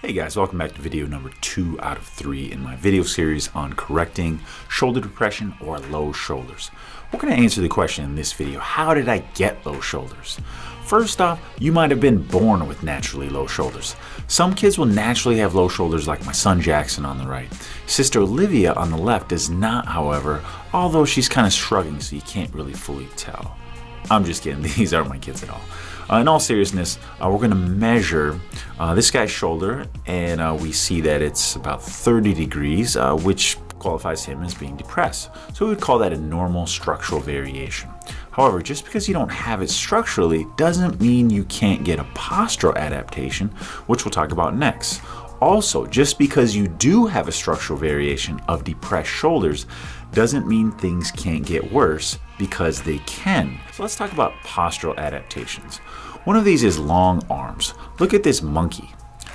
Hey guys, welcome back to video number 2 out of 3 in my video series on correcting shoulder depression or low shoulders. We're going to answer the question in this video, how did I get low shoulders? First off, you might have been born with naturally low shoulders. Some kids will naturally have low shoulders like my son Jackson on the right. Sister Olivia on the left does not, however, although she's kind of shrugging so you can't really fully tell. I'm just kidding, these aren't my kids at all. In all seriousness, we're going to measure this guy's shoulder, and we see that it's about 30 degrees, which qualifies him as being depressed. So we would call that a normal structural variation. However, just because you don't have it structurally doesn't mean you can't get a postural adaptation, which we'll talk about next. Also, just because you do have a structural variation of depressed shoulders doesn't mean things can't get worse, because they can. So let's talk about postural adaptations. One of these is long arms. Look at this monkey.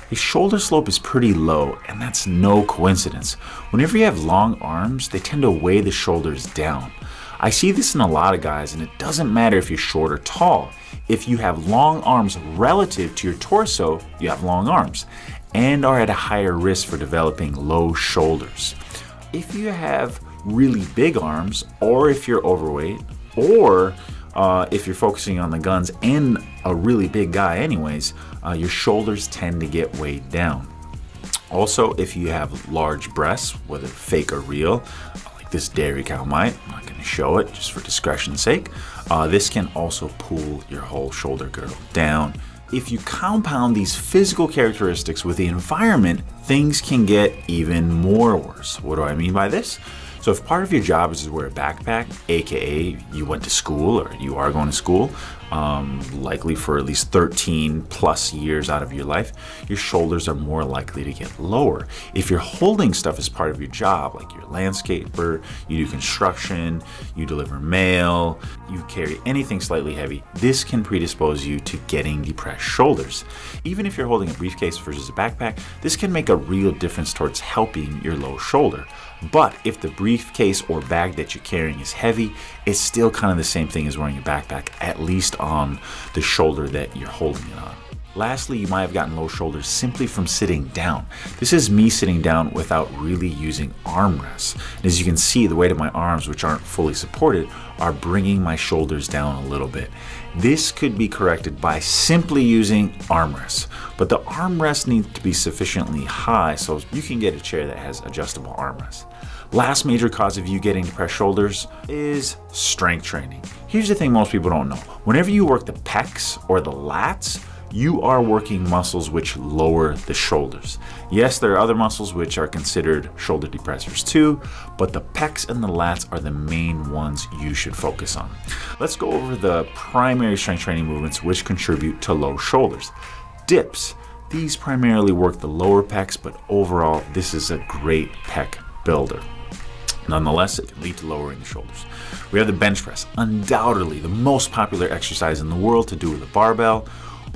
His shoulder slope is pretty low, and that's no coincidence. Whenever you have long arms, they tend to weigh the shoulders down. I see this in a lot of guys, and it doesn't matter if you're short or tall. If you have long arms relative to your torso, you have long arms and are at a higher risk for developing low shoulders. If you have really big arms, or if you're overweight, or if you're focusing on the guns and a really big guy anyways, your shoulders tend to get weighed down. Also, if you have large breasts, whether fake or real, like this dairy cow might, I'm not going to show it just for discretion's sake, this can also pull your whole shoulder girdle down. If you compound these physical characteristics with the environment, things can get even more worse. What do I mean by this? So if part of your job is to wear a backpack, aka you went to school or you are going to school, likely for at least 13 plus years out of your life, your shoulders are more likely to get lower. If you're holding stuff as part of your job, like you're a landscaper, you do construction, you deliver mail, you carry anything slightly heavy, this can predispose you to getting depressed shoulders. Even if you're holding a briefcase versus a backpack, this can make a real difference towards helping your low shoulder. But if the briefcase or bag that you're carrying is heavy, it's still kind of the same thing as wearing a backpack, at least on the shoulder that you're holding it on. Lastly, you might have gotten low shoulders simply from sitting down. This is me sitting down without really using armrests. And as you can see, the weight of my arms, which aren't fully supported, are bringing my shoulders down a little bit. This could be corrected by simply using armrests, but the armrests need to be sufficiently high so you can get a chair that has adjustable armrests. Last major cause of you getting depressed shoulders is strength training. Here's the thing most people don't know. Whenever you work the pecs or the lats, you are working muscles which lower the shoulders. Yes, there are other muscles which are considered shoulder depressors too, but the pecs and the lats are the main ones you should focus on. Let's go over the primary strength training movements which contribute to low shoulders. Dips. These primarily work the lower pecs, but overall, this is a great pec builder. Nonetheless, it can lead to lowering the shoulders. We have the bench press, undoubtedly the most popular exercise in the world to do with a barbell.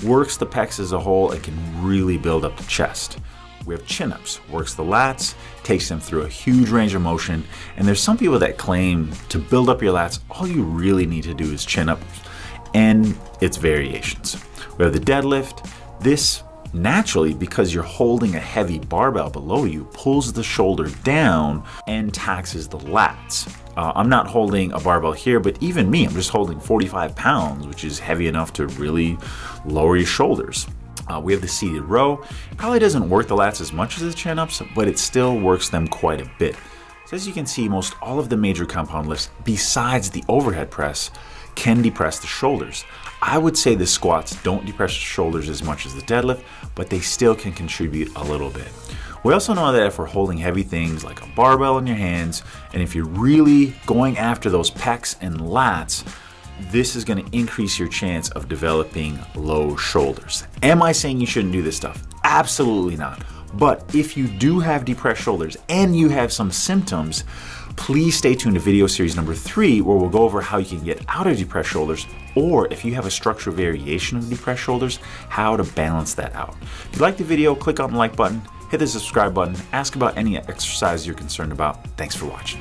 Works the pecs as a whole and can really build up the chest. We have chin-ups, works the lats, takes them through a huge range of motion, and there's some people that claim to build up your lats, all you really need to do is chin-ups and its variations. We have the deadlift. This naturally, because you're holding a heavy barbell below you, pulls the shoulder down and taxes the lats. I'm not holding a barbell here, but even me, I'm just holding 45 pounds, which is heavy enough to really lower your shoulders. We have the seated row. It probably doesn't work the lats as much as the chin-ups, but it still works them quite a bit. So as you can see, most all of the major compound lifts, besides the overhead press, can depress the shoulders. I would say the squats don't depress the shoulders as much as the deadlift, but they still can contribute a little bit. We also know that if we're holding heavy things like a barbell in your hands, and if you're really going after those pecs and lats, this is going to increase your chance of developing low shoulders. Am I saying you shouldn't do this stuff? Absolutely not. But if you do have depressed shoulders and you have some symptoms, please stay tuned to video series number 3, where we'll go over how you can get out of depressed shoulders, or if you have a structural variation of depressed shoulders, how to balance that out. If you like the video, click on the like button, hit the subscribe button, ask about any exercise you're concerned about. Thanks for watching.